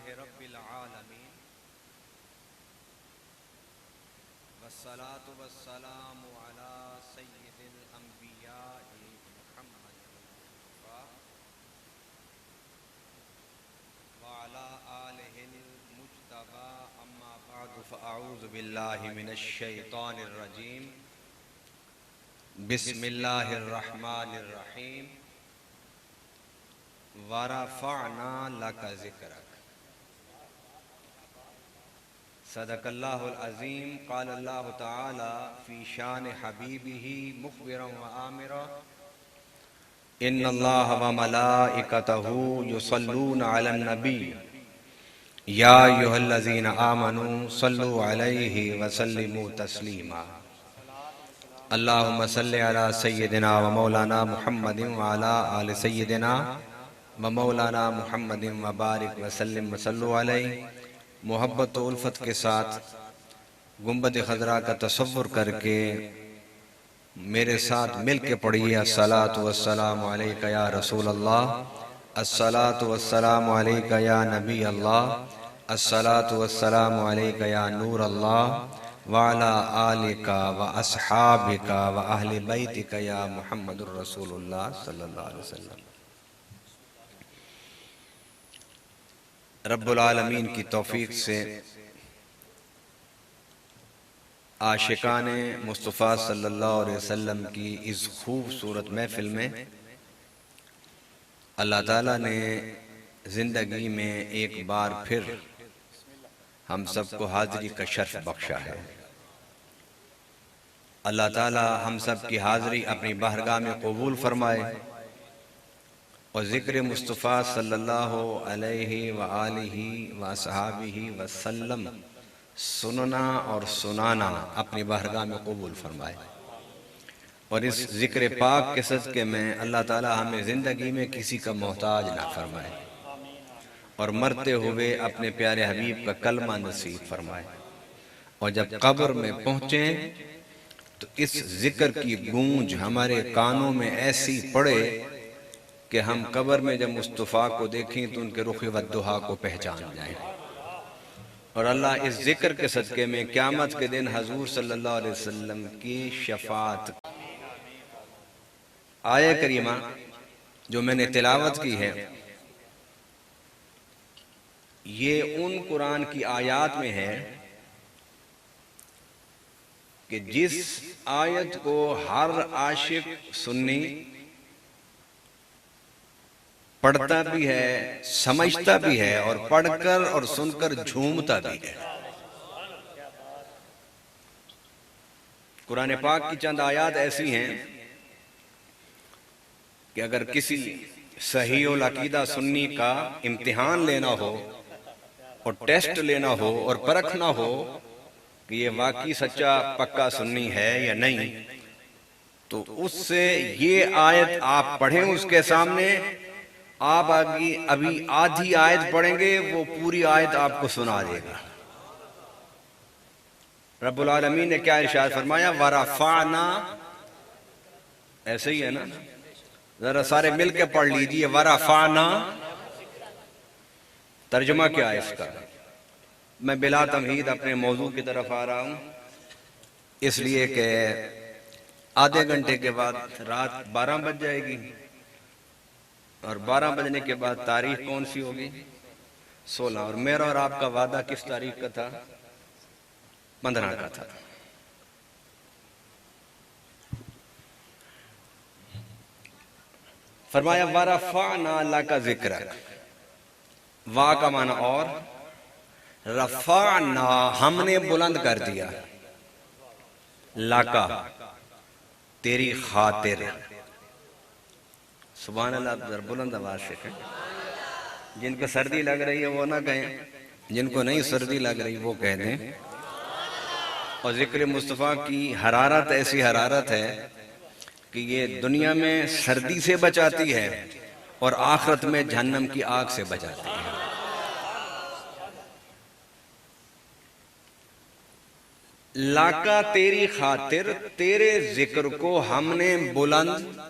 अल्हम्दुलिल्लाहि रब्बिल आलमीन वस्सलातु वस्सलामु अला सय्यिदिल अंबिया'i मुहम्मदिल मुस्तफ़ा व अला आलिहिल मुज्तबा अम्मा बअदु फ़अऊज़ु बिल्लाहि मिनश शैतानिर रजीम बिस्मिल्लाहिर रहमानिर रहीम व रफ़अना लका ज़िक्रक सदक़ल्लाहुल अज़ीम क़ाल अल्लाहु तआला फ़ी शान हबीबिही मुख़बिरन व आमिरा इन्नल्लाह व मलाइकतहू युसल्लूना अलन नबी या अय्युहल्लज़ीना आमनू सल्लु अलैहि व सल्लिमू तस्लीमा अल्लाहुम्मा सल्लि अला सय्यिदिना व मौलाना मुहम्मदिन व अला आलि सय्यिदिना व मौलाना मुहम्मदिन व बारिक व सल्लिम व सल्लु अलैहि। मोहब्बत व उल्फत के साथ गुंबद खजरा का तसव्वुर करके मेरे साथ मिल के पढ़िए अस्सलातु वस्सलामु अलैका या रसूल अल्लाह, अस्सलातु वस्सलामु अलैका या नबी अल्लाह, अस्सलातु वस्सलामु अलैका या नूर अल्लाह व अला आलिका व अस्हाबिका व अहले बैतिका या मुहम्मदुर रसूलुल्लाह सल्लल्लाहु अलैहि वसल्लम। रब्बुल आलमीन की तौफीक से आशिकाने मुस्तफ़ा सल्लल्लाहु अलैहि वसल्लम की इस खूबसूरत महफिल में अल्लाह ताला ने ज़िंदगी में एक बार फिर हम सबको हाज़िरी का शर्फ बख्शा है। अल्लाह ताला हम सब की हाज़िरी अपनी बारगाह में कबूल फरमाए और ज़िक्र मुस्तफ़ा सल्लल्लाहु अलैहि व आलिहि व अस्हाबिहि व सल्लम सुनना और सुनाना अपनी बारगाह में कबूल फरमाए और इस ज़िक्र पाक के सदक़े में अल्लाह ताला हमें ज़िंदगी में किसी का मोहताज ना फरमाए और मरते हुए अपने प्यारे हबीब का कलमा नसीब फरमाए। और जब कब्र में पहुँचें तो इस ज़िक्र की गूंज हमारे कानों में ऐसी पड़े कि हम कब्र में जब मुस्तफ़ा को देखें तो उनके रुख वद्दुहा को पहचान जाएं। और अल्लाह इस ज़िक्र के सदक़े में क़यामत के दिन हजूर सल्लल्लाहु अलैहि वसल्लम की शफ़ाअत। आया करीमा जो मैंने तिलावत की है ये उन कुरान की आयत में है कि जिस आयत को हर आशिक सुन्नी पढ़ता भी है, समझता भी है और पढ़कर और सुनकर झूमता भी है। कुरान पाक की चंद आयत ऐसी हैं कि अगर किसी सही और अकीदा सुन्नी का इम्तिहान लेना हो और टेस्ट लेना हो और परखना हो कि ये वाकई सच्चा पक्का सुन्नी है या नहीं, तो उससे ये आयत आप पढ़ें उसके सामने, आप अभी आधी आयत पढ़ेंगे वो पूरी आयत आपको सुना देगा। रब्बुल आलमीन ने क्या इरशाद फरमाया, वरफ़अना, ऐसे ही है ना, जरा सारे मिलके पढ़ लीजिए, वरफ़अना। तर्जुमा क्या है इसका? मैं बिला तमहीद अपने मौजू की तरफ आ रहा हूं इसलिए कि आधे घंटे के बाद रात 12 बज जाएगी और 12 बजने के बाद तारीख कौन सी होगी? 16। और मेरा और आपका वादा किस तारीख का था? 15 का था। फरमाया वरफ़अना लका ज़िक्रक। वा का माना और, रफ़अना हमने बुलंद कर दिया, लका तेरी खातिर। सुभान अल्लाह, बुलंद आवाज से कहें। जिनको सर्दी लग रही है वो ना कहें, जिनको नहीं सर्दी लग रही वो कह दें। और ज़िक्र मुस्तफ़ा की हरारत ऐसी हरारत है कि ये दुनिया में सर्दी से बचाती है और आखिरत में जहन्नम की आग से बचाती है। लाका तेरी खातिर, तेरे जिक्र को हमने बुलंद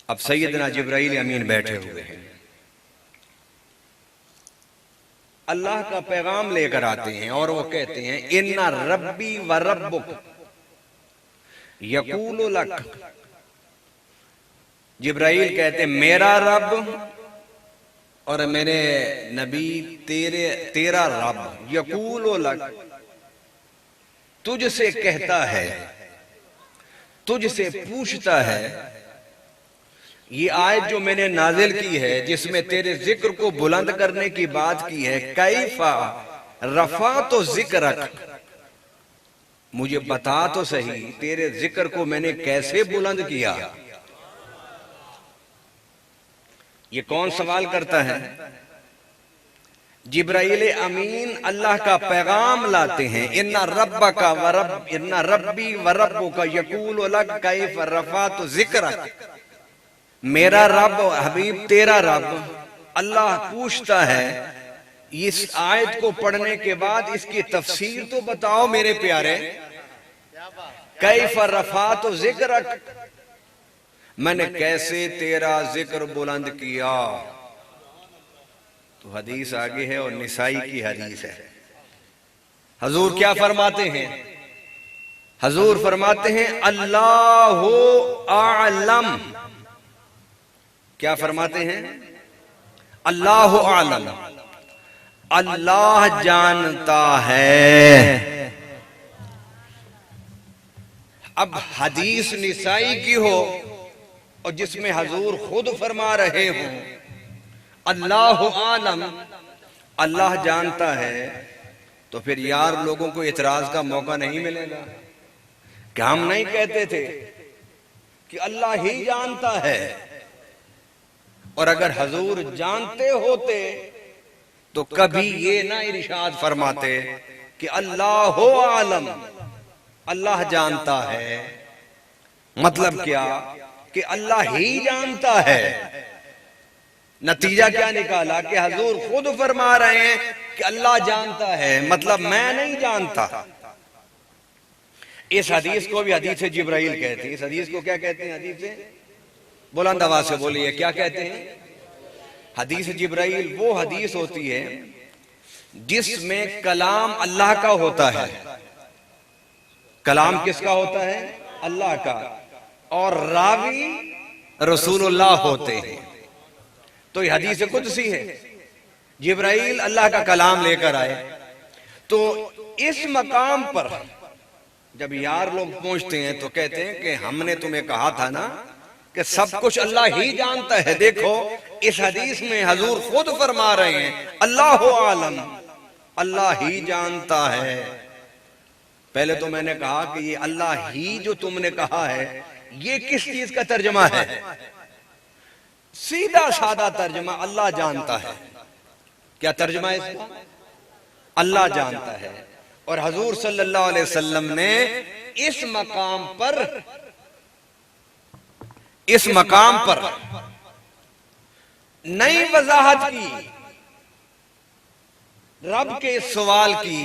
अब सैयदना जिब्राइल अमीन बैठे हुए हैं, अल्लाह का पैगाम लेकर आते हैं और वो कहते हैं इन्ना रब्बी व रब्बुक यकूलु लक। जिब्राइल कहते मेरा रब और मेरे नबी तेरा रब यकूलु लक तुझसे कहता है, तुझसे पूछता है। ये आयत जो मैंने नाजिल की है जिसमें तेरे जिक्र को बुलंद करने की बात की है, कैफा रफा तो जिक्र, मुझे बता तो सही तेरे जिक्र को मैंने कैसे बुलंद किया। ये कौन सवाल करता है? जिब्राइल अमीन अल्लाह का पैगाम लाते हैं, इन्ना रब्बा का वरब इन्ना रब्बी व रब्बु का यकूल लक कैफ रफा तो जिक्र, मेरा रब हबीब तेरा रब। अल्लाह पूछता है इस आयत को पढ़ने के बाद इसकी तफसीर तो बताओ मेरे प्यारे। कैफ रफा तो जिक्र, मैंने कैसे तेरा जिक्र बुलंद किया। तो हदीस आगे है और निसाई की हदीस है। हजूर क्या फरमाते हैं? हजूर फरमाते हैं अल्लाहु आलम। क्या फरमाते हैं? अल्लाहु आलम, अल्लाह जानता है। अब हदीस निसाई की हो और जिसमें हजूर खुद फरमा रहे हो अल्लाह आलम, अल्लाह जानता है, तो फिर यार लोगों को इतराज का मौका नहीं मिलेगा कि हम नहीं कहते थे कि अल्लाह ही जानता है। और अगर हजूर जानते होते तो कभी ये ना इरशाद फरमाते कि अल्लाह हो आलम, अल्लाह जानता है। मतलब क्या कि अल्लाह ही जानता है। नतीजा क्या निकाला कि हजूर खुद फरमा रहे हैं कि अल्लाह जानता है, मतलब मैं नहीं जानता। इस हदीस को भी हदीस से जिब्राइल कहते हैं। इस हदीस को क्या कहते हैं? हदीस से बुलंद आवाज से बोलिए, क्या कहते हैं? हदीस जिब्राइल वो हदीस होती है जिसमें कलाम अल्लाह का होता है। कलाम किसका होता है? अल्लाह का, और रावी रसूलुल्लाह होते हैं। तो ये हदीस कुदसी है। जिब्राइल अल्लाह का कलाम लेकर आए, तो इस मकाम पर जब यार लोग पहुंचते हैं तो कहते हैं कि हमने तुम्हें कहा था ना कि सब कुछ अल्लाह ही जानता है। देखो इस हदीस में हजूर खुद फरमा रहे हैं अल्लाह आलम, अल्लाह ही जानता है। पहले तो मैंने कहा कि ये अल्लाह ही जो तुमने कहा है ये किस चीज का तर्जमा है? सीधा सादा तर्जमा अल्लाह जानता है। क्या तर्जमा है इसका? अल्लाह जानता है। और हजूर सल्लल्लाहु अलैहि वसल्लम ने इस मकाम पर नई वजाहत की, रब के सवाल की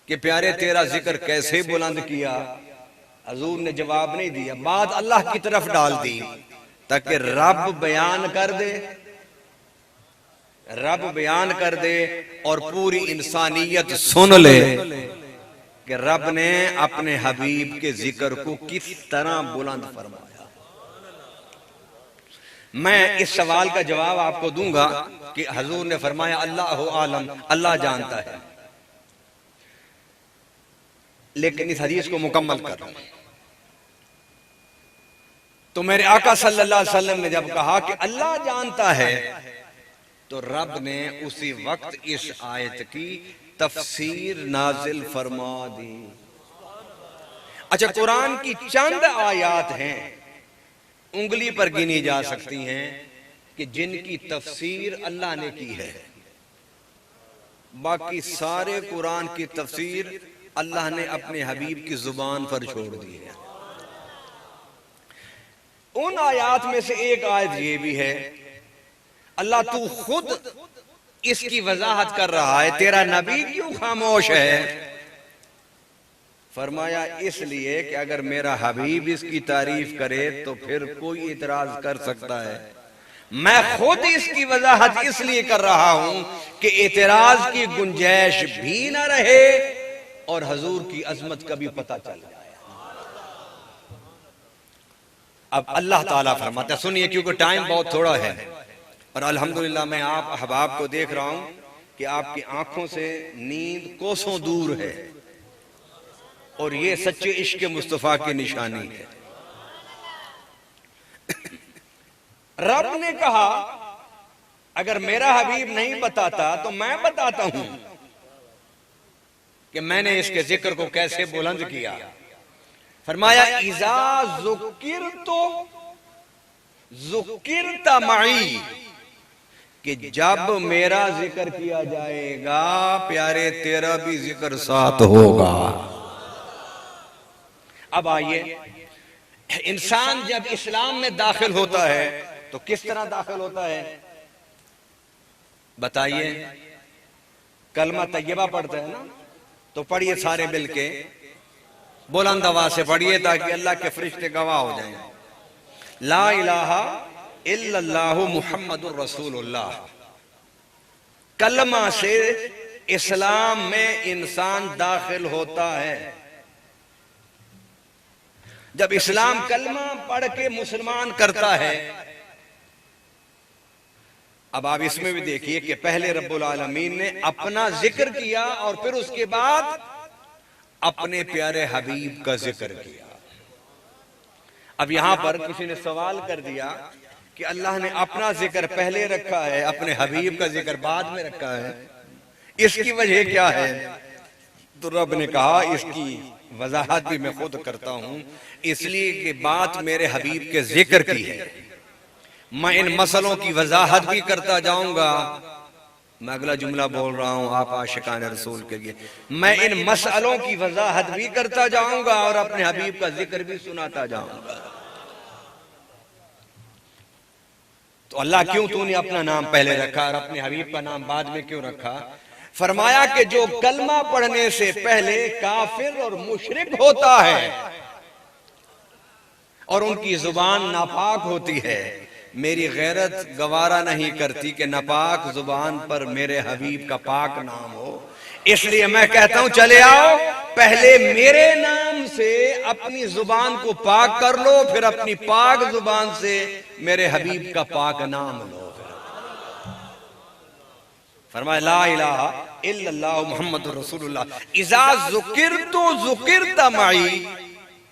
कि प्यारे तेरा जिक्र कैसे बुलंद किया। हजूर ने जवाब नहीं दिया, बात अल्लाह की तरफ डाल दी ताकि रब बयान कर दे, रब बयान कर दे और पूरी इंसानियत सुन ले कि रब ने अपने हबीब के जिक्र को किस तरह बुलंद फरमाया। मैं इस सवाल का जवाब आपको दूंगा कि हजूर ने फरमाया अल्लाह आलम, अल्लाह जानता है। लेकिन इस हदीस को मुकम्मल कर, तो मेरे आका सल्लल्लाहु अलैहि वसल्लम ने जब कहा कि अल्लाह जानता है, तो रब ने उसी वक्त इस आयत की तफसीर नाजिल फरमा दी। अच्छा, कुरान की चंद आयात हैं, उंगली पर गिनी जा सकती हैं, कि जिनकी तफसीर अल्लाह ने की है। बाकी सारे कुरान की तफसीर अल्लाह ने अपने हबीब की जुबान पर छोड़ दी है। उन आयात में से एक आयत ये भी है, अल्लाह तू खुद इसकी वजाहत कर रहा है, तेरा नबी क्यों खामोश है? फरमाया इसलिए कि अगर मेरा हबीब इसकी तारीफ करे तो फिर कोई इतराज कर सकता है। मैं खुद इसकी वजाहत इसलिए कर रहा हूं कि इतराज की गुंजाइश भी ना रहे और हजूर की अजमत का भी पता चल जाए। अब अल्लाह ताला फरमाता, सुनिए क्योंकि टाइम बहुत थोड़ा है और अल्हम्दुलिल्लाह मैं आप अहबाब को देख रहा हूं कि आपकी आंखों से नींद कोसों दूर है और ये सच्चे इश्क मुस्तफा की निशानी है। रब ने कहा अगर मेरा हबीब नहीं बताता तो मैं बताता हूं कि मैंने इसके जिक्र को कैसे बुलंद किया। फरमाया इज़ा ज़ुकिरतु ज़ुकिरता मई, कि जब मेरा जिक्र किया जाएगा प्यारे तेरा भी जिक्र साथ होगा। अब आइए, इंसान जब इस्लाम में दाखिल होता है तो किस तरह दाखिल होता है बताइए? कलमा तैयबा पढ़ते हैं ना, तो पढ़िए सारे मिल के, बुलंद आवाज से पढ़िए ताकि अल्लाह के फरिश्ते गवाह हो जाएं। ला इलाहा इल्लल्लाहु मुहम्मदुर रसूलुल्लाह। कलमा से इस्लाम में इंसान दाखिल होता है। जब इस्लाम कलमा पढ़ के मुसलमान करता है, अब आप इसमें भी देखिए कि पहले रब्बुल आलमीन ने अपना जिक्र किया और फिर उसके बाद अपने प्यारे हबीब का जिक्र किया। अब यहां पर किसी ने सवाल कर दिया कि अल्लाह ने अपना जिक्र पहले रखा है, अपने हबीब का जिक्र बाद में रखा है, इसकी वजह क्या है? तो रब ने कहा इसकी वजाहत भी मैं खुद करता हूं, इसलिए कि बात मेरे हबीब के जिक्र की है। मैं इन मसलों की वजाहत भी करता जाऊंगा। मैं अगला जुमला बोल रहा हूं आप आशिकान रसूल के लिए, मैं इन मसलों की वजाहत भी करता जाऊंगा और अपने हबीब का जिक्र भी सुनाता जाऊंगा। तो अल्लाह क्यों तूने अपना नाम पहले रखा और अपने हबीब का नाम बाद में क्यों रखा? फरमाया कि जो कलमा पढ़ने से पहले काफिर और मुशरिक होता है और उनकी जुबान नापाक होती है, मेरी गैरत गवारा नहीं करती कि नापाक जुबान पर मेरे हबीब का पाक नाम हो। इसलिए मैं कहता हूं चले आओ, पहले मेरे नाम से अपनी जुबान को पाक कर लो, फिर अपनी पाक जुबान से मेरे हबीब का पाक नाम लो। फरमाया ला इलाहा इल्लल्लाह मुहम्मदुर रसूलुल्लाह इज़ा ज़ुकिरतु ज़ुकिरता मई।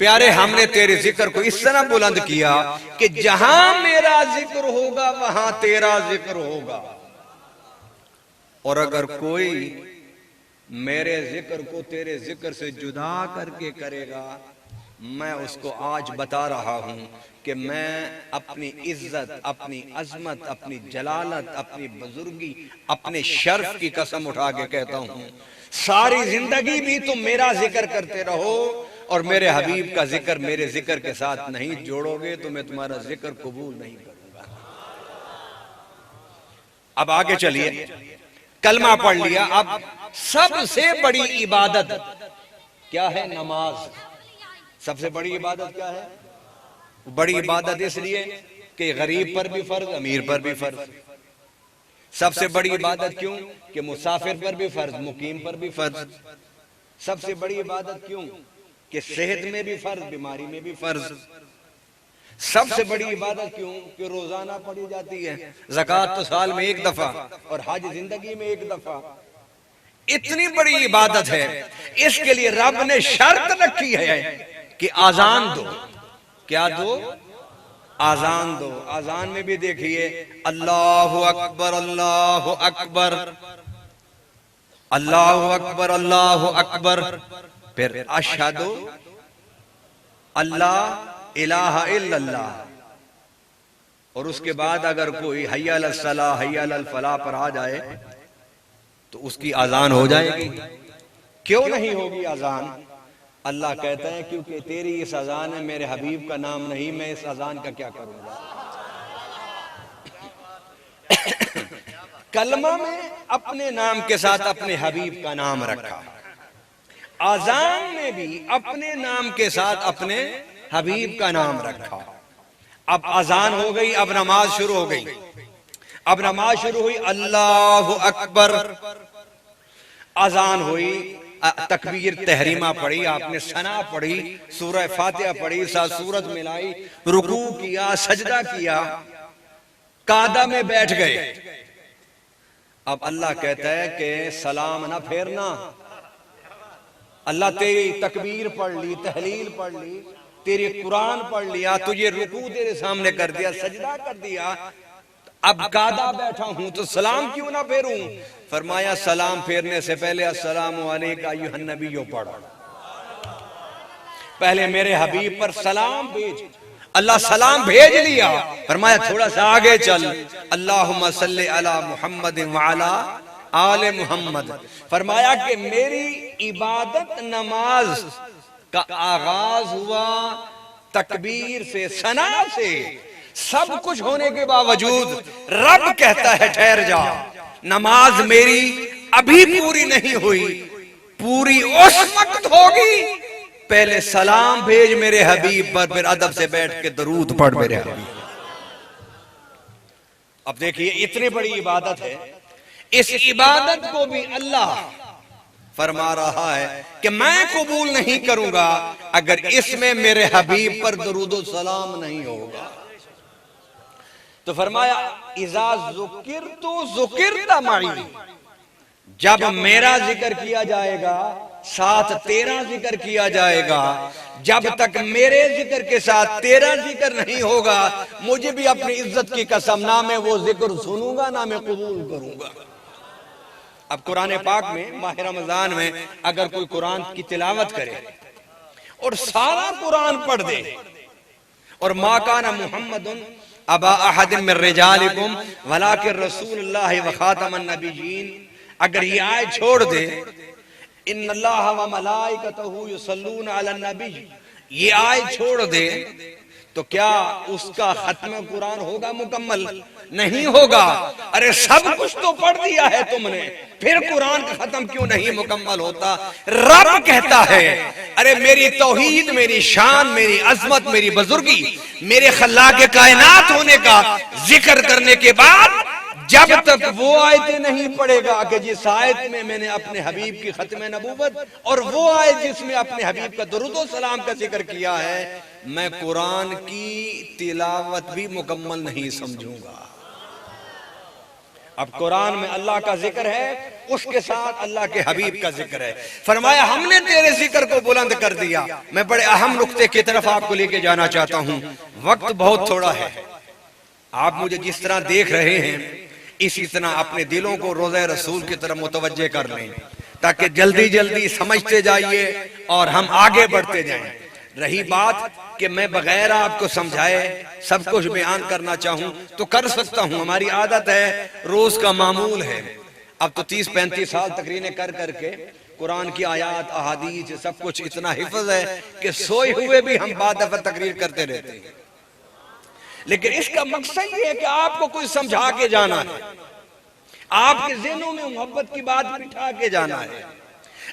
प्यारे हमने तेरे जिक्र को इस तरह बुलंद किया कि जहां मेरा जिक्र होगा वहां तेरा जिक्र होगा। और अगर कोई मेरे जिक्र को तेरे जिक्र से जुदा करके करेगा, मैं उसको आज बता रहा हूं कि मैं अपनी इज्जत, अपनी अजमत, अपनी जलालत, अपनी बुजुर्गी, अपने शर्फ की कसम उठा के कहता हूं, सारी जिंदगी भी तुम मेरा जिक्र करते रहो और मेरे हबीब का जिक्र मेरे जिक्र के साथ नहीं जोड़ोगे तो मैं तुम्हारा जिक्र कबूल नहीं करूंगा। अब आगे चलिए, कलमा पढ़ लिया। अब सबसे बड़ी इबादत क्या है? नमाज। सबसे बड़ी इबादत क्या है? बड़ी इबादत इसलिए कि गरीब पर भी फर्ज, अमीर पर भी फर्ज। सबसे बड़ी इबादत क्यों? कि मुसाफिर पर भी फर्ज, मुकीम पर भी फर्ज। सबसे बड़ी इबादत क्यों? कि सेहत में भी फर्ज, बीमारी में भी फर्ज। सबसे बड़ी इबादत क्यों? कि रोजाना पढ़ी जाती है। ज़कात तो साल में एक दफा और हज जिंदगी में एक दफा। इतनी बड़ी इबादत है, इसके लिए रब ने शर्त रखी है कि आजान दो। क्या दो? आजान दो। आजान में भी देखिए अल्लाहु अकबर अल्लाहु अकबर अल्लाहु अकबर अल्लाहु अकबर, फिर अशहदु अल्लाह इलाहा इल्लल्लाह, और उसके बाद अगर कोई हय्या अलल सलाह हय्या अलल फलाह पर आ जाए तो उसकी आजान हो जाएगी। क्यों नहीं होगी आजान? अल्लाह कहता है क्योंकि तेरी इस अजान में मेरे हबीब का नाम नहीं, मैं इस अजान का क्या करूंगा? कलमा में अपने नाम के साथ अपने हबीब का नाम रखा। आजान में भी अपने नाम के साथ अपने हबीब का नाम रखा। अब अजान हो गई, अब नमाज शुरू हो गई। अब नमाज शुरू हुई, अल्लाहु अकबर, अजान हुई, तकबीर तहरीमा पढ़ी, आपने सना पढ़ी, सूरह फातिहा पढ़ी, साथ सूरत मिलाई, रुकू किया, सजदा किया, कादा में बैठ गए। अब अल्लाह कहता है कि सलाम ना फेरना। अल्लाह तेरी तकबीर पढ़ ली, तहलील पढ़ ली, तेरे कुरान पढ़ लिया, तुझे रुकू तेरे सामने कर दिया, सजदा कर दिया, अब कादा बैठा हूं तो सलाम क्यों ना फेरूं? फरमाया सलाम फेरने से पहले अस्सलामु अलैका अय्युहन नबिय्यु पढ़। पहले मेरे हबीब पर सलाम भेज। अल्लाह सलाम भेज लिया, फरमाया थोड़ा सा आगे चल, अल्लाहुम्मा सल्ली अला मुहम्मद व अला आले मुहम्मद। फरमाया कि मेरी इबादत नमाज का आगाज हुआ तकबीर से, सना से। सब कुछ होने के बावजूद रब कहता है ठहर जा, नमाज मेरी अभी पूरी नहीं हुई, पूरी उस वक्त होगी, पहले सलाम भेज मेरे हबीब पर, फिर अदब से बैठ के दरूद पढ़ मेरे हबीब। अब देखिए इतनी बड़ी इबादत है, इस इबादत को भी अल्लाह फरमा रहा है कि मैं कबूल नहीं करूंगा अगर इसमें मेरे हबीब पर दरूद व सलाम नहीं होगा। तो फरमाया इज़ा ज़ुकिरतु ज़ुकिरता माई, जब मेरा जिक्र किया जाएगा साथ तेरा जिक्र किया जाएगा। जब तक मेरे जिक्र के साथ तेरा जिक्र नहीं होगा, मुझे भी अपनी इज्जत की कसम, ना मैं वो जिक्र सुनूंगा ना मैं कबूल करूंगा। अब कुरान पाक में माह रमजान में अगर कोई कुरान की तिलावत करे और सारा कुरान पढ़ दे, और मा काना मुहम्मदुन अबा अहदिन मिन रिजालिकुम वलाकिन रसूलुल्लाह व खातमन नबिय्यीन, अगर ये आयत छोड़ दे, इन्नल्लाह व मलाइकतहु युसल्लूना अलन नबी, ये आयत छोड़ दे, तो क्या उसका खत्म कुरान होगा मुकम्मल? नहीं होगा। अरे सब कुछ तो पढ़ दिया है तुमने, फिर कुरान का खत्म क्यों नहीं मुकम्मल होता? रब कहता है अरे मेरी तौहीद, मेरी शान, मेरी अजमत, मेरी बुजुर्गी, मेरे खल्लाक़े कायनात होने का जिक्र करने के बाद जब तक वो आयतें नहीं पढ़ेगा कि जिस आयत में मैंने अपने हबीब की खत्म नबूवत और वो आयत जिसमें अपने हबीब का दुरूद व सलाम का जिक्र किया है, मैं कुरान की तिलावत भी मुकम्मल नहीं समझूंगा। अब कुरान में अल्लाह का जिक्र है, उसके साथ अल्लाह के हबीब का जिक्र है। फरमाया हमने तेरे जिक्र को बुलंद कर दिया। मैं बड़े अहम नुक्ते की तरफ आपको लेके जाना चाहता हूं, वक्त बहुत थोड़ा है। आप मुझे जिस तरह देख रहे हैं इसी तरह अपने दिलों को रोज़े रसूल की तरफ मुतवज्जे कर लें, ताकि जल्दी जल्दी समझते जाइए और हम आगे बढ़ते जाएं। रही बात कि मैं बगैर आपको समझाए सब कुछ बयान करना चाहूं तो कर सकता हूं, हमारी आदत है, रोज का मामूल है। अब तो 30-35 साल तकरीरें कर करके कुरान की आयात, अहादीस, सब कुछ इतना हिफ्ज है कि सोए हुए भी हम बाद दफा तकरीर करते रहते हैं। लेकिन इसका मकसद ये है कि आपको कुछ समझा के जाना है, आपके ज़हनों में मोहब्बत की बात बिठा के जाना है,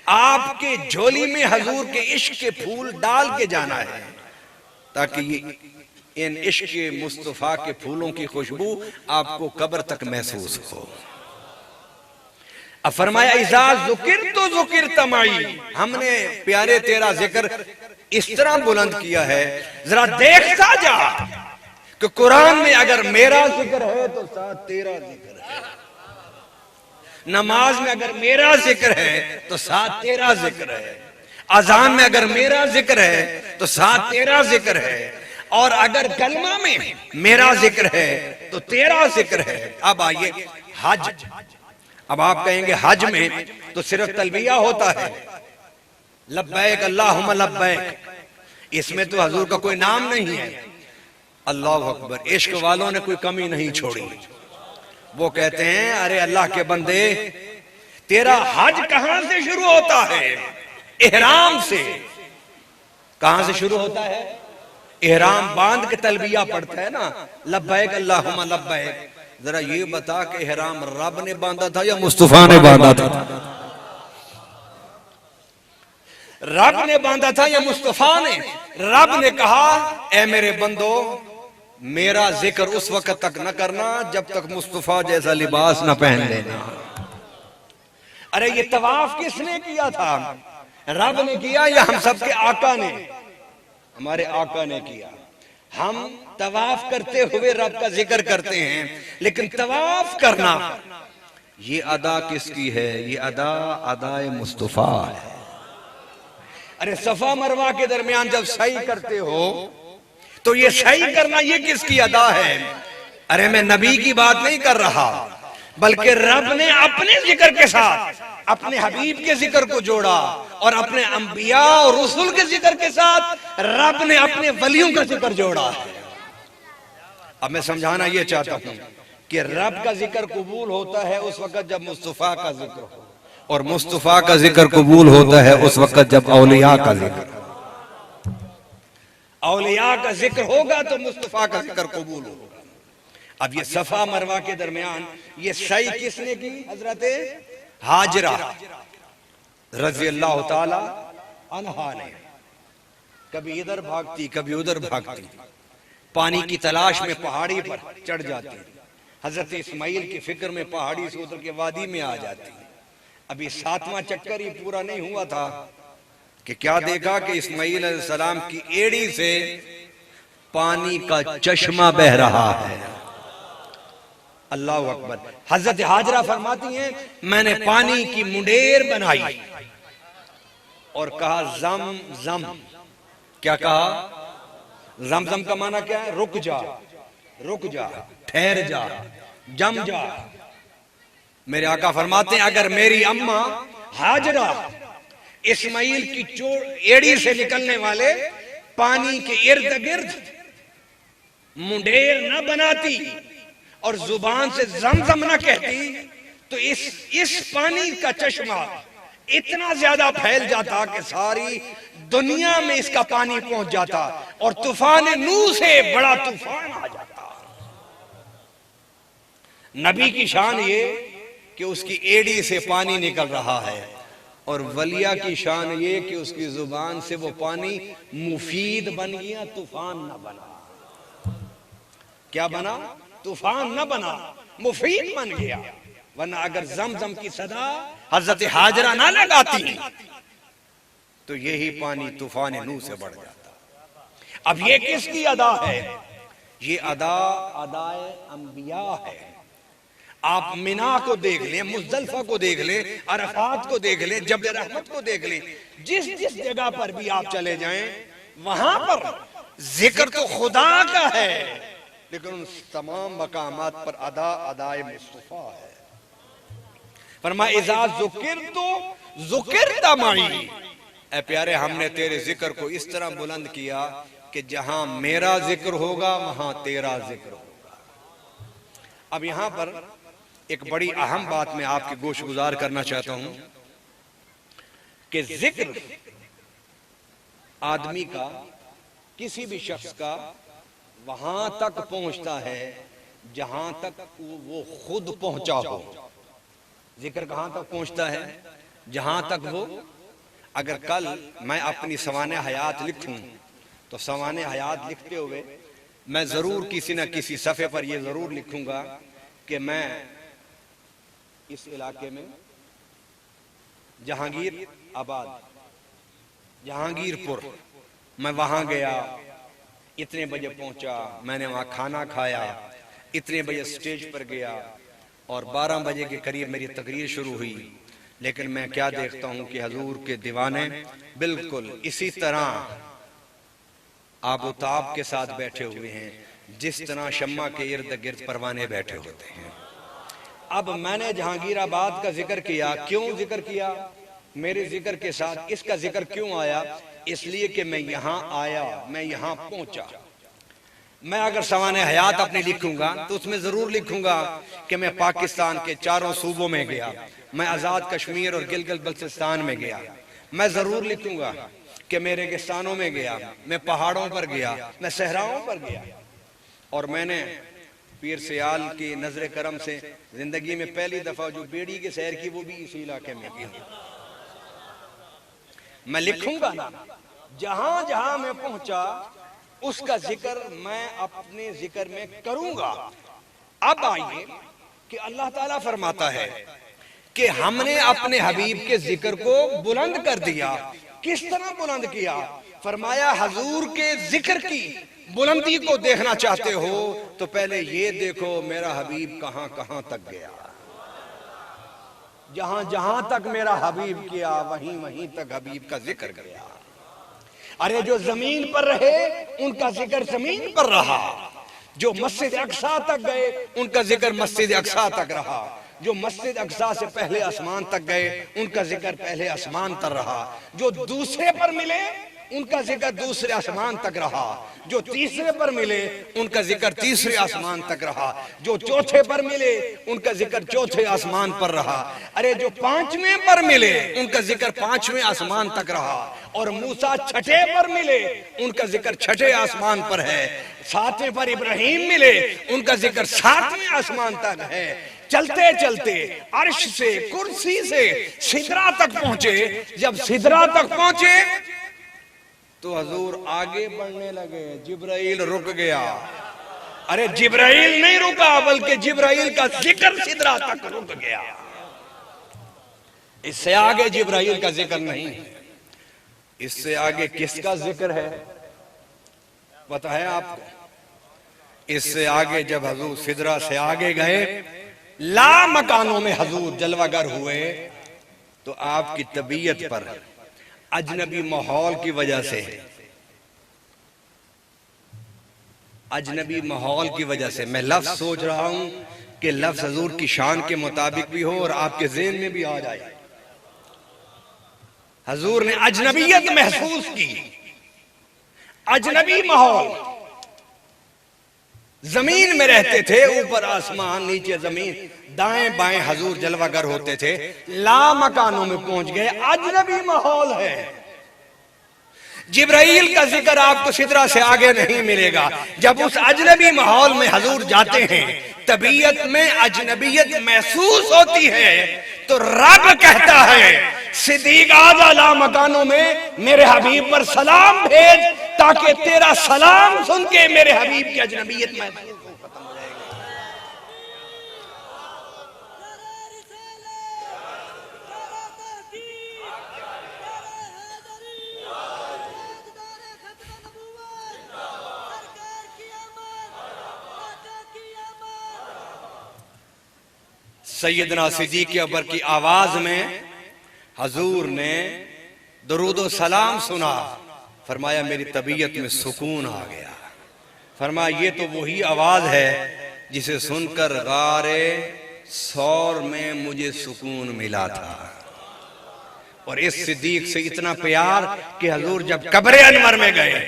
आपके झोली में हजूर के इश्क के फूल डाल के जाना है, ताकि ये इन इश्क के मुस्तफा के फूलों की खुशबू आपको कब्र तक महसूस हो। अब फरमाया इज़ा ज़ुकिरतु ज़ुकिरता माई, हमने प्यारे तेरा जिक्र इस तरह बुलंद किया है, जरा देखता जा कि कुरान में अगर मेरा जिक्र है तो साथ तेरा जिक्र है, नमाज में अगर मेरा जिक्र है तो साथ तेरा जिक्र है, अजान में अगर मेरा जिक्र है तो साथ तेरा जिक्र है, और अगर कलमा में मेरा जिक्र है तो तेरा जिक्र है। अब आइए हज। अब आप कहेंगे हज में तो सिर्फ तलबिया होता है, लब्बैक अल्लाहुम्मा लब्बैक, इसमें तो हजूर का कोई नाम नहीं है। अल्लाह अकबर, इश्क वालों ने कोई कमी नहीं छोड़ी। वो कहते हैं अरे अल्लाह के बंदे, तेरा हज कहां से शुरू होता है? इहराम से। कहां से शुरू होता है? इहराम बांध के तलबिया पढ़ता है ना, लब्बैक अल्लाहुम्मा लब्बैक। जरा ये बता कि इहराम रब ने बांधा था या मुस्तफा ने बांधा था? रब ने बांधा था या मुस्तफा ने? रब ने कहा ए मेरे बंदो, मेरा जिक्र उस वक्त तक न करना जब तक मुस्तफा जैसा लिबास न पहन लेना। अरे ये तवाफ किसने किया था? रब ने किया या हम सबके आका ने? हमारे आका ने किया। हम तवाफ करते हुए रब का जिक्र करते हैं, लेकिन तवाफ करना ये अदा किसकी है? ये अदा अदाए मुस्तफा है। अरे सफा मरवा के दरमियान जब सही करते हो तो ये सही करना ये किसकी अदा है? अरे मैं नबी की बात नहीं कर रहा, बल्कि रब ने अपने जिक्र के साथ अपने हबीब के जिक्र को जोड़ा और अपने अंबिया और रसूल के जिक्र के साथ रब ने अपने वलियों का जिक्र जोड़ा है। अब मैं समझाना ये चाहता हूं कि रब का जिक्र कबूल होता है उस वक्त जब मुस्तफा का जिक्र हो, और मुस्तफा का जिक्र कबूल होता है उस वक्त जब औलिया का जिक्र हो। औलिया का जिक्र होगा तो मुस्तफा का जिक्र कबूल होगा। अब ये सफा मरवा के दरमियान ये सही किसने की? हजरत हाजरा रजी अल्लाह ताला अन्हा ने। कभी इधर भागती कभी उधर भागती, पानी की तलाश में पहाड़ी पर चढ़ जाती, हजरत इस्माइल की फिक्र में पहाड़ी से उतर के वादी में आ जाती। अभी 7वां चक्कर ही पूरा नहीं हुआ था कि क्या देखा कि इस्माइल अलैहिस्सलाम की एड़ी से पानी का चश्मा बह रहा है। अल्लाह अकबर। हजरत हाजरा फरमाती हैं मैंने पानी की मुंडेर बनाई और कहा जम जम। क्या कहा? जम जम का माना क्या है? रुक जा, रुक जा, ठहर जा, जम जा। मेरे आका फरमाते हैं अगर मेरी अम्मा हाजरा इस्माइल की एड़ी से निकलने वाले पानी के इर्द गिर्द मुंडेर न बनाती और जुबान से जमजम न कहती तो इस पानी का चश्मा इतना ज्यादा फैल जाता कि सारी दुनिया में इसका पानी पहुंच जाता और तूफान नूह से बड़ा तूफान आ जाता। नबी की शान ये कि उसकी एड़ी से पानी निकल रहा है, और वलिया की शान ये कि उसकी जुबान से वो पानी मुफीद बन गया, तूफान न बना। क्या बना? तूफान न बना, मुफीद बन गया। वरना अगर जमजम की सदा हजरत हाजरा ना लगाती तो यही पानी तूफान नूह से बढ़ जाता। अब ये किसकी अदा है? ये अदा अदाए अंबिया है। आप मिना को देख लें, मुज़दलिफा को देख लें, अरफात को देख लें, जबल रहमत को देख लें, जिस जिस जगह पर भी आप चले जाएं वहां पर जिक्र तो खुदा का है, लेकिन उन तमाम मकामात पर अदा अदाए मुस्तफा है। फरमाया इज़ा ज़ुकिरतु ज़ुकिरता माई। ऐ प्यारे, हमने तेरे जिक्र को इस तरह बुलंद किया कि जहां मेरा जिक्र होगा वहां तेरा जिक्र होगा। अब यहां पर एक बड़ी अहम बात मैं आपकी गोश गुजार करना चाहता हूं कि जिक्र आदमी का, किसी भी शख्स का वहां तक पहुंचता है जहां तक वो खुद पहुंचा हो। जिक्र कहां तक पहुंचता है? जहां तक वो, अगर कल मैं अपनी सवाने हयात लिखूं तो सवाने हयात लिखते हुए मैं जरूर किसी न किसी सफ़े पर यह जरूर लिखूंगा कि मैं इस इलाके में जहांगीर आबाद, जहांगीरपुर, मैं वहां गया, इतने बजे पहुंचा, मैंने वहां खाना खाया, इतने बजे स्टेज पर गया और 12 बजे के करीब मेरी तकरीर शुरू हुई। लेकिन मैं क्या देखता हूं कि हजूर के दीवाने बिल्कुल इसी तरह आबोताब के साथ बैठे हुए हैं जिस तरह शम्मा के इर्द गिर्द परवाने बैठे होते हैं। अब मैंने जहांगीराबाद का जिक्र किया, क्यों जिक्र किया? मेरे जिक्र के साथ इसका जिक्र क्यों आया? इसलिए कि मैं यहां आया, मैं यहां पहुंचा। मैं अगर सवाने हयात अपनी लिखूंगा तो उसमें जरूर लिखूंगा कि मैं पाकिस्तान के 4 सूबों में गया, मैं आजाद कश्मीर और गिलगित बल्तिस्तान में गया। मैं जरूर लिखूंगा कि मैं रेगिस्तानों में गया, मैं पहाड़ों पर गया, मैं सहराओं पर गया। और मैंने पीर सियाल की नजर करम से जिंदगी में पहली दफा जो बेड़ी के सैर की वो भी इसी इलाके में की। मैं लिखूंगा ना। जहां जहां मैं पहुंचा उसका जिक्र मैं अपने जिक्र में करूंगा। अब आइए कि अल्लाह ताला फरमाता है कि हमने अपने हबीब के जिक्र को बुलंद कर दिया। किस तरह बुलंद किया? फरमाया हजूर के जिक्र की बुलंदी को देखना चाहते हो तो पहले ये देखो मेरा हबीब कहां कहां तक गया। जहां जहां तक मेरा हबीब किया वहीं वहीं तक हबीब का जिक्र गया। अरे जो जमीन पर रहे उनका जिक्र जमीन पर रहा, जो मस्जिद अक्सा तक गए उनका जिक्र मस्जिद अक्सा तक रहा, जो मस्जिद अक्सा से पहले आसमान तक गए उनका जिक्र पहले आसमान तक रहा, जो दूसरे पर मिले उनका जिक्र दूसरे आसमान तक रहा, जो तीसरे पर मिले उनका जिक्र तीसरे आसमान तक रहा, जो चौथे पर मिले उनका जिक्र चौथे आसमान पर रहा। अरे जो पांचवें पर मिले उनका जिक्र पांचवें आसमान तक रहा, और मूसा छठे पर मिले उनका जिक्र छठे आसमान पर है। सातवें पर इब्राहिम मिले उनका जिक्र सातवें आसमान तक है। चलते चलते अर्श से कुर्सी से सिदरा तक पहुंचे। जब सिदरा तक पहुंचे तो हजूर आगे बढ़ने लगे, जिब्राइल रुक गया। अरे जिब्राइल नहीं रुका बल्कि जिब्राइल का जिक्र सिदरा तक रुक गया। इससे आगे जिब्राइल का जिक्र नहीं है। इससे आगे किसका जिक्र है पता है आपको? इससे आगे जब हजूर सिदरा से आगे गए, ला मकानों में हजूर जलवागर हुए तो आपकी तबीयत पर अजनबी माहौल की वजह से, अजनबी माहौल की वजह से, मैं लफ्ज सोच रहा हूं कि लफ्ज हजूर की शान के मुताबिक भी हो और आपके ज़हन में भी आ जाए। हजूर ने अजनबियत महसूस की, अजनबी माहौल। जमीन में रहते थे, ऊपर आसमान नीचे जमीन, दाएं बाएं हजूर जलवागर होते थे। ला मकानों में पहुंच गए, अजनबी माहौल है। जिब्राइल का जिक्र आपको सिदरा से आगे नहीं मिलेगा। जब उस अजनबी माहौल में हजूर जाते हैं, तबीयत में अजनबियत महसूस होती है तो रब कहता है सिद्दीक आजा ला मकानों में मेरे हबीब पर सलाम भेज, ताकि तेरा सलाम सुन के मेरे हबीब की अजनबियत महसूस हो, खत्म हो जाएगी। सैयदना सिद्दीक़ अकबर की आवाज में हजूर ने दरूद व सलाम सुना। फरमाया मेरी तबीयत में सुकून आ गया। फरमाया ये तो वही आवाज है जिसे सुनकर गारे सौर में मुझे सुकून मिला था। और इस सिद्दीक से इतना प्यार कि हजूर जब कब्र अनवर में गए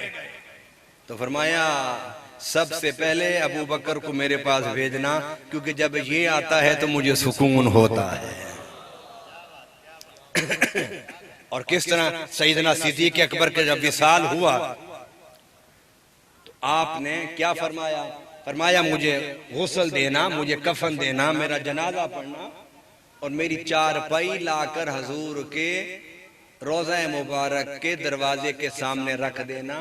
तो फरमाया सबसे पहले अबू बकर को मेरे पास भेजना, क्योंकि जब ये आता है तो मुझे सुकून होता है। और किस तरह सैयदना सिद्दीक़ अकबर के जब विसाल हुआ तो आपने क्या फरमाया? फरमाया मुझे गुस्ल देना, मुझे कफन देना, मेरा जनाजा पढ़ना और मेरी चारपाई लाकर हजूर के रोज़ा मुबारक के दरवाजे के सामने रख देना।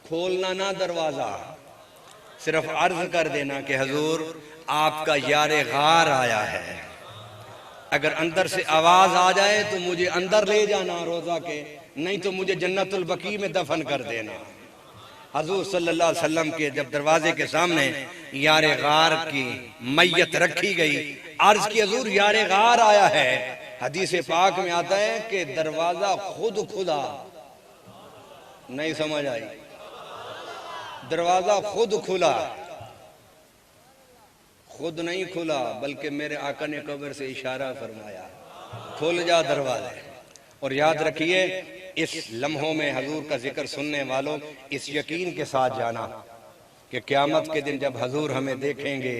खोलना ना दरवाजा, सिर्फ अर्ज कर देना कि हजूर आपका यारे गार आया है। अगर अंदर से आवाज आ जाए तो मुझे अंदर ले जाना रोजा के, नहीं तो मुझे जन्नतुल बकी में दफन कर देना। हजूर सल्लल्लाहु अलैहि वसल्लम के जब दरवाजे के सामने यारे गार की मैयत रखी गई, अर्ज की हजूर यारे गार आया है। हदीस पाक में आता है कि दरवाजा खुद खुदा, नहीं समझ आई? दरवाजा खुद खुला, खुद नहीं खुला बल्कि मेरे आका ने कब्र से इशारा फरमाया खुल जा दरवाजे। और याद रखिए इस लम्हों में हजूर का जिक्र सुनने वालों इस यकीन के साथ जाना कि क़यामत के दिन जब हजूर हमें देखेंगे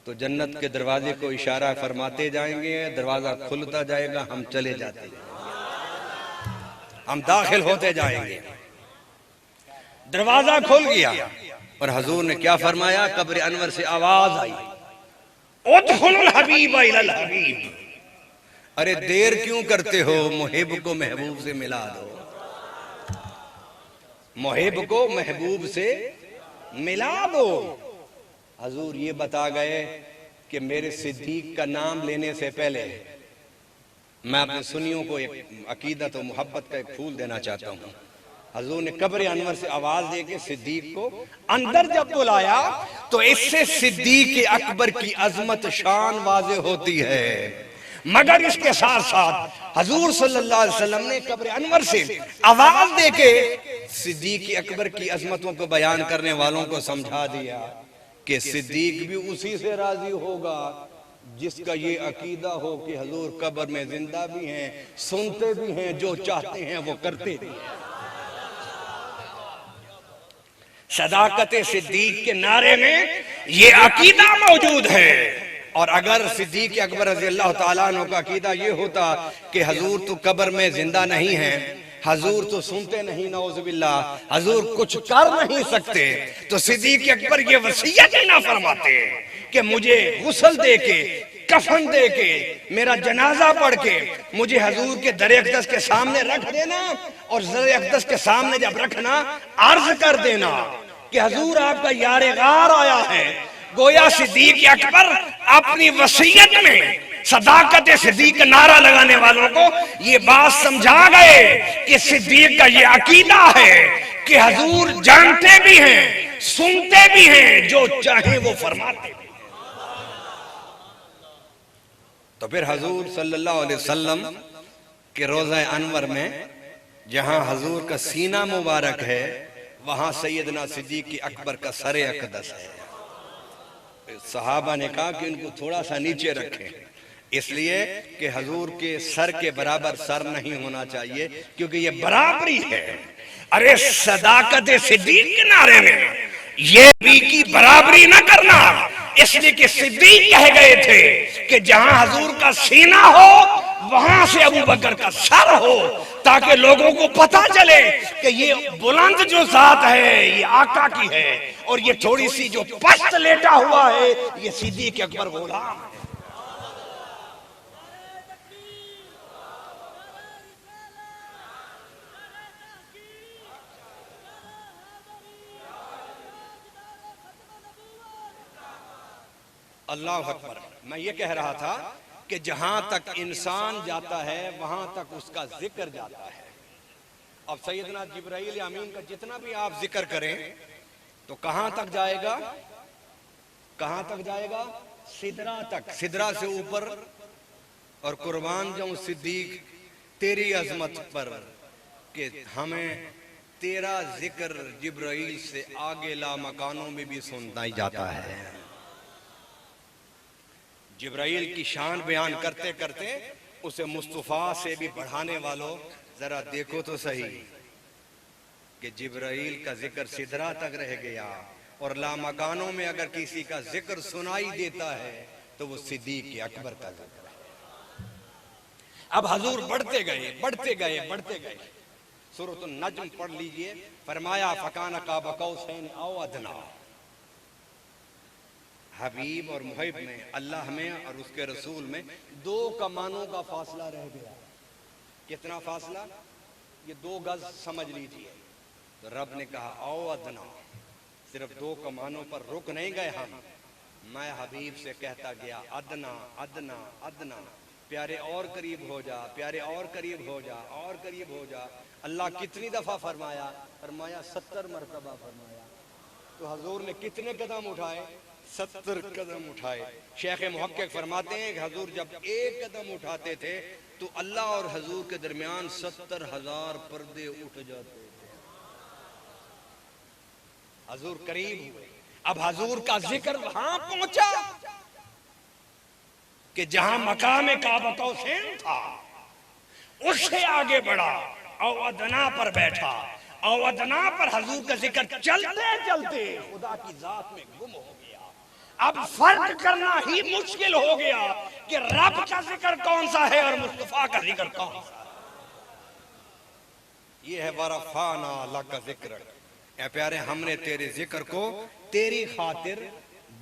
तो जन्नत के दरवाजे को इशारा फरमाते जाएंगे, दरवाजा खुलता जाएगा, हम चले जाते जाएंगे, हम दाखिल होते जाएंगे। दरवाजा खुल गया और हजूर ने क्या फरमाया? कब्र अनवर से आवाज आई, उदखुलुल हबीब इलल हबीब, अरे देर क्यों करते हो, मुहिब को महबूब से मिला दो, मुहिब को महबूब से मिला दो। हजूर ये बता गए कि मेरे सिद्दीक का नाम लेने से पहले मैं अपने सुनियों को एक अकीदत और मोहब्बत का एक फूल देना चाहता हूँ। हजूर ने कब्र अनवर से आवाज देके सिद्दीक को अंदर जब बुलाया तो इससे सिद्दीक अकबर की अजमत शान वाज़े होती है। मगर इसके साथ साथ हजूर सल्लल्लाहु अलैहि वसल्लम ने कब्र अनवर से आवाज देके सिद्दीक अकबर की अजमतों को बयान करने वालों को समझा दिया कि सिद्दीक भी उसी से राजी होगा जिसका ये अकीदा हो कि हजूर कब्र में जिंदा भी हैं, सुनते भी हैं, जो चाहते हैं वो करते भी हैं। सदाकत सिद्दीक के नारे में ये अकीदा मौजूद है। और अगर सिद्दीक अकबर रज़ी अल्लाह ताला अन्हु का अकीदा ये होता कि हजूर तो कब्र में जिंदा नहीं है, हजूर तो सुनते नहीं, नौजुबिल्लाह, हजूर कुछ कर नहीं सकते, तो सिद्दीक अकबर ये वसीयत ही ना फरमाते कि मुझे गुस्ल दे के, कफन दे के, मेरा जनाजा पढ़ के मुझे हजूर के दर अक़दस के सामने रख देना और दर अक़दस के सामने जब रखना अर्ज कर देना कि हजूर आपका यारे गार आया है। गोया सिद्दीक अकबर अपनी वसीयत में सदाकत सिद्दीक का नारा लगाने वालों को ये बात समझा गए कि सिद्दीक का ये अकीदा है कि हजूर जानते भी हैं, सुनते भी हैं, जो चाहे वो फरमाते भी। तो फिर हजूर सल्लल्लाहु अलैहि वसल्लम के रोज़ा अनवर में जहां हजूर का सीना मुबारक है वहां सैयदना सिद्दीक अकबर का सरे अक़दस है। सहाबा ने कहा कि इनको थोड़ा सा नीचे रखें, इसलिए कि हजूर के सर के बराबर सर नहीं होना चाहिए, क्योंकि ये बराबरी है। अरे सदाकत सिद्दीक के नारे में ये भी की बराबरी ना करना, इसलिए कि सिद्दीक कह गए थे कि जहां हजूर का सीना हो वहां से अबू बकर का सर हो, ताकि लोगों को पता चले कि ये बुलंद जो जात है ये आका की है और ये थोड़ी सी जो पस्त लेटा हुआ है ये सिद्दीक अकबर गुलाम है। अल्लाह अकबर। मैं ये कह रहा था कि जहां तक इंसान जाता है वहां तक उसका जिक्र जाता है। अब सैयदना जिब्राइल अमीन का जितना भी आप जिक्र करें तो कहां तक जाएगा, कहां तक जाएगा? सिदरा तक, सिदरा से ऊपर। और कुर्बान जाऊं सिद्दीक तेरी अजमत पर कि हमें तेरा जिक्र जिब्राइल से आगे ला मकानों में भी सुनता ही जाता है। जिब्राइल की शान बयान करते करते उसे मुस्तफा से भी बढ़ाने वालों जरा देखो तो सही कि जिब्राइल का जिक्र सिदरा तक रह गया और लामकानों में अगर किसी का जिक्र सुनाई देता है तो वो सिद्दीक अकबर का जिक्र है। अब हजूर बढ़ते गए बढ़ते गए बढ़ते गए। सूरत नज्म पढ़ लीजिए। फरमाया फकान काब कौसैन औ अदना। हबीब और मुहिब में, अल्लाह में और उसके रसूल में 2 कमानों का फासला रह गया। कितना फासला? ये 2 गज समझ लीजिए। तो रब ने कहा औ अदना, सिर्फ 2 कमानों पर रुक नहीं गए हम। मैं हबीब से कहता गया अदना अदना अदना, प्यारे और करीब हो जा, प्यारे और करीब हो जा, और करीब हो जा। अल्लाह कितनी दफा फरमाया? फरमाया 70 मरतबा फरमाया। तो हजूर ने कितने कदम उठाए? 70 कदम उठाए। शेख मुहक्किक फरमाते हैं कि हजूर जब 1 कदम उठाते थे तो अल्लाह और हजूर के दरमियान 70,000 पर्दे उठ जाते थे। हजूर करीब हुए। अब हजूर का जिक्र वहां पहुंचा कि जहां मकाम काबा कौसैन था, उससे आगे बढ़ा, अवदना पर बैठा। अवदना पर हजूर का जिक्र चलते चलते खुदा की जात में गुम हो गया। अब फर्क करना ही मुश्किल हो गया कि रब का जिक्र कौन सा है और मुस्तफा का जिक्र कौन सा। ये है वरफाना लका जिक्र। ऐ प्यारे, हमने तेरे जिक्र को तेरी खातिर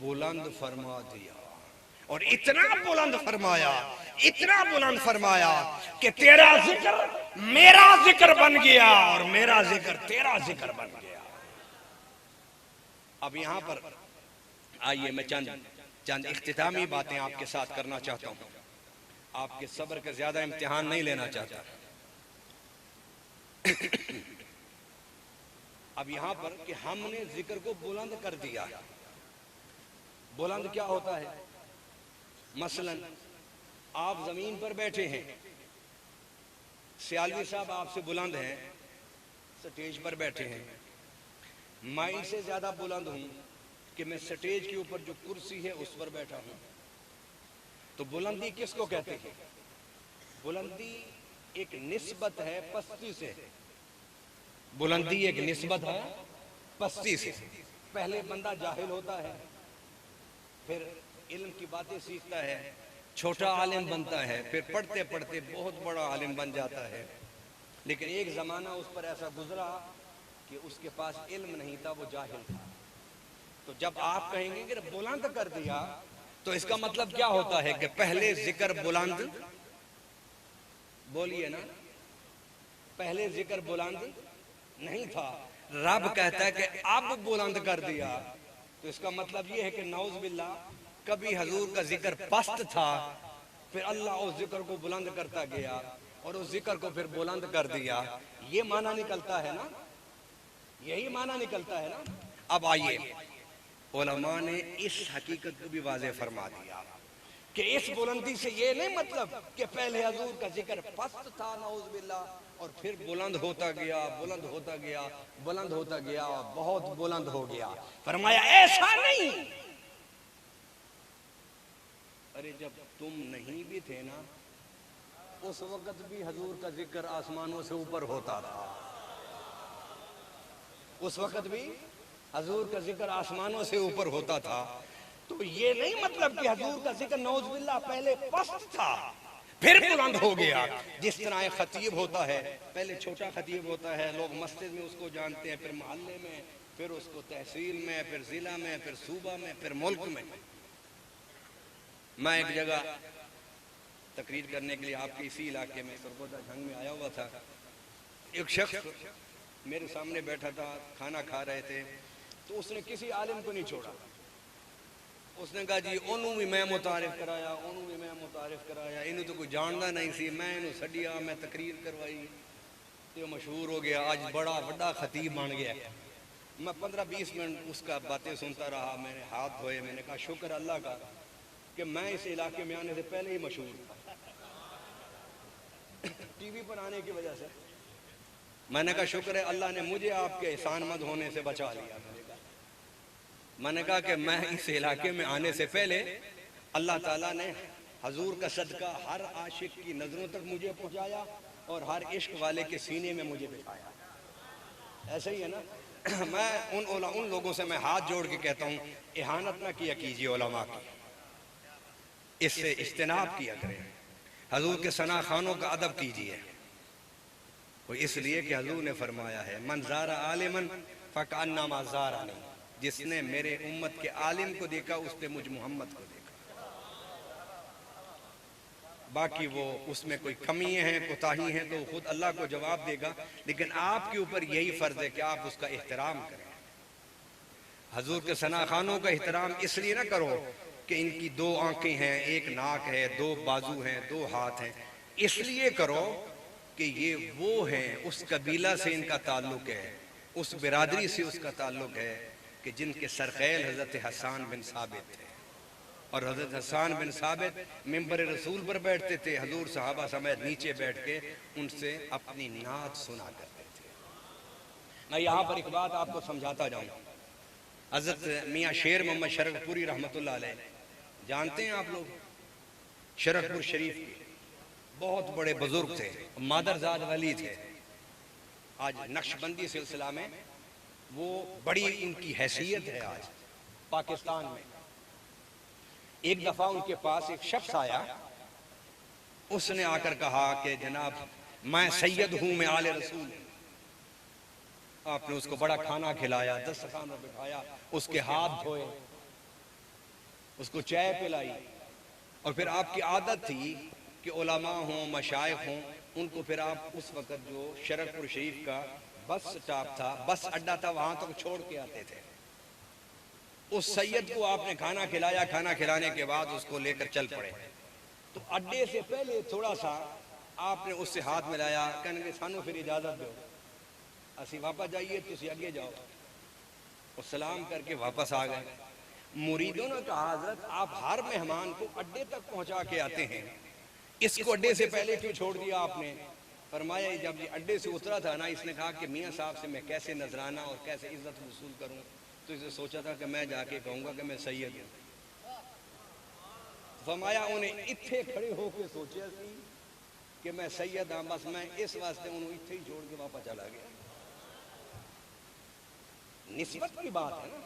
बुलंद फरमा दिया। और इतना बुलंद फरमाया, इतना बुलंद फरमाया कि तेरा जिक्र मेरा जिक्र बन गया और मेरा जिक्र तेरा जिक्र बन गया। अब यहां पर आइए मैं चंद इख्तितामी बातें आपके साथ करना चाहता हूं। आपके सब्र का ज्यादा इम्तिहान नहीं लेना चाहता। अब यहां पर कि हमने जिक्र को बुलंद कर दिया। बुलंद क्या होता है? मसलन आप जमीन पर बैठे हैं, सियालवी साहब आपसे बुलंद हैं, स्टेज पर बैठे हैं, मैं इनसे ज्यादा बुलंद हूं कि मैं स्टेज के ऊपर जो कुर्सी है उस पर बैठा हूं। तो बुलंदी किसको कहते हैं? बुलंदी एक निस्बत है पस्ती से। बुलंदी एक निस्बत है पस्ती से। पहले बंदा जाहिल होता है, फिर इल्म की बातें सीखता है, छोटा आलिम बनता है, फिर पढ़ते पढ़ते बहुत बड़ा आलिम बन जाता है। लेकिन एक जमाना उस पर ऐसा गुजरा कि उसके पास इल्म नहीं था, वो जाहिल था। तो जब आप कहेंगे कि बुलंद कर दिया, तो इसका मतलब क्या होता है कि पहले जिक्र बुलंद, बोलिए ना, पहले जिक्र बुलंद नहीं था। रब कहता है कि अब बुलंद कर दिया, तो इसका मतलब यह है कि नौज बिल्ला कभी हजूर का जिक्र पस्त था, फिर अल्लाह उस जिक्र को बुलंद करता गया और उस जिक्र को फिर बुलंद कर दिया। ये माना निकलता है ना, यही माना निकलता है ना। अब आइए, उलमा ने इस हकीकत को भी वाज़ेह फरमा दिया कि इस बुलंदी से ये नहीं मतलब कि पहले हजूर का जिक्र पस्त था नौज बिल्ला और फिर बुलंद होता गया, बुलंद होता गया, बुलंद होता गया, बहुत बुलंद हो गया। फरमाया ऐसा नहीं। अरे जब तुम नहीं भी थे ना, उस वक्त भी हजूर का जिक्र आसमानों से ऊपर होता था। उस वक्त भी हजूर का जिक्र आसमानों से ऊपर होता था। तो ये नहीं मतलब कि हजूर का जिक्र नौज बिल्ला पहले पस्त था फिर बुलंद हो गया। जिस तरह एक खतीब होता है, पहले छोटा खतीब होता है, लोग मस्जिद में उसको जानते हैं, फिर मोहल्ले में, फिर उसको तहसील में, फिर जिला में, फिर सूबा में, फिर मुल्क में। मैं एक जगह तकरीर करने के लिए आपके इसी इलाके में सरगोदा झंग में आया हुआ था। एक शख्स मेरे सामने बैठा था, खाना खा रहे थे, तो उसने किसी आलिम को नहीं छोड़ा। उसने कहा जी ओनू भी मैं मुतारिफ कराया, ओनू भी मैं मुतारिफ कराया, इन्हें तो कोई जानता नहीं सी, मैं इन्हें सडिया, मैं तकरीर करवाई, तो मशहूर हो गया, आज बड़ा बड़ा खतीब बन गया। मैं 15-20 मिनट उसका बातें सुनता रहा, मैंने हाथ धोए, मैंने कहा शुक्र अल्लाह का कि मैं इस इलाके में आने से पहले ही मशहूर था टीवी पर आने की वजह से। मैंने कहा शुक्र है अल्लाह ने मुझे आपके एहसानमंद होने से बचा लिया। मैंने कहा कि मैं इस इलाके में आने से पहले अल्लाह ताला ने हजूर का सदका हर आशिक की नजरों तक मुझे पहुंचाया और हर इश्क वाले के सीने में मुझे बिठाया। ऐसे ही है ना। मैं उन लोगों से मैं हाथ जोड़ के कहता हूँ, इहानत ना किया कीजिए उलमा की, इससे इज्तिनाब किया करें। हजूर के सना खानों का अदब कीजिए। वो इसलिए कि हजूर ने फरमाया है, मन ज़ारा आलिमन फ़कअन्नमा ज़ारानी, जिसने मेरे उम्मत के आलिम को देखा उसने मुझ मोहम्मद को देखा। बाकी वो उसमें कोई कमी है, कोताही है, तो खुद अल्लाह को जवाब देगा। लेकिन आपके ऊपर यही फर्ज है कि आप उसका एहतराम करें। हजूर के सना खानों का एहतराम इसलिए ना करो कि इनकी 2 आंखें हैं, 1 नाक है, 2 बाजू हैं, 2 हाथ हैं। इसलिए करो कि ये वो हैं, उस कबीला से इनका ताल्लुक है, उस बिरादरी से उसका ताल्लुक है कि जिनके सरखैल हजरत हसन बिन साबित थे। और हजरत हसन बिन साबित मिंबर रसूल पर बैठते थे, हजूर सहाबा समेत नीचे बैठ के उनसे अपनी नात सुना करते थे। मैं यहाँ पर एक बात आपको समझाता जाऊँ। हजरत मियाँ शेर मोहम्मद शरफपुरी रहमतुल्लाह अलैह, जानते हैं आप लोग, शरफपुर शरीफ के बहुत बड़े बुजुर्ग थे, मादरजाद वली थे। आज नक्शबंदी सिलसिला में वो बड़ी उनकी हैसियत है आज पाकिस्तान में। एक दफा उनके पास एक शख्स आया, उसने आकर कहा कि जनाब मैं सैयद हूं, मैं आले रसूल। आपने उसको बड़ा खाना खिलाया, दस्तरखान में बिठाया, उसके हाथ धोए, उसको चाय पिलाई, और फिर आपकी आदत थी कि उलमा हों, मशाइख हों, उनको फिर आप उस वक़्त जो शरफपुर शरीफ का बस स्टॉप था, बस अड्डा था, वहां तक छोड़ के आते थे। उस सैयद को आपने खाना खिलाया, खाना खिलाने के बाद उसको लेकर चल पड़े। तो अड्डे से पहले थोड़ा सा आपने उससे हाथ मिलाया, कहने सानू फिर इजाजत दो, असी वापस जाइए, तुसी अगे जाओ, और सलाम करके वापस आ गए। मुरीदों ने कहा, हजरत आप हर मेहमान को अड्डे तक पहुंचा के आते हैं, इसको अड्डे से पहले क्यों छोड़ दिया आपने? फरमाया जब ये अड्डे से उतरा था ना, इसने कहा कि मियाँ साहब से मैं कैसे नजराना और कैसे इज्जत वसूल करूं, तो इसे सोचा था कि मैं जाके कहूंगा कि मैं सैयद हूं। फरमाया उन्हें इत्थे खड़े होके सोचा सी कि मैं सैयद हाँ, बस मैं इस वास्ते उन्होंने इत्थे ही छोड़ के वापस चला गया। निस्बत की बात है ना।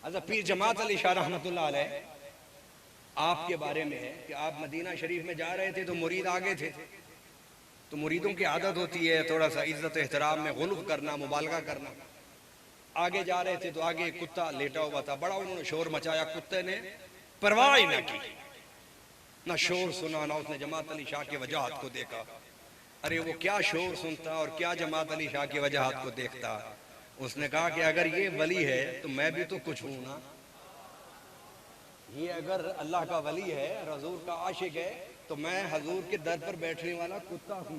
हज़रत पीर जमात अली शाह रहमतुल्लाह अलैह आपके बारे में है कि आप मदीना शरीफ में जा रहे थे तो मुरीद आगे थे, तो मुरीदों की आदत होती है थोड़ा सा इज्जत एहतराम में गुलूब करना, मुबालगा करना। आगे जा रहे थे तो आगे एक कुत्ता लेटा हुआ था, बड़ा उन्होंने शोर मचाया, कुत्ते ने परवाह ही ना की, ना शोर सुना, ना उसने जमात अली शाह की वजाहत को देखा। अरे वो क्या शोर सुनता और क्या जमात अली शाह की वजाहत को देखता। उसने कहा कि अगर ये वली है तो मैं भी तो कुछ हूं ना, ये अगर अल्लाह का वली है, हजूर का आशिक है, तो मैं हजूर के दर पर बैठने वाला कुत्ता हूं।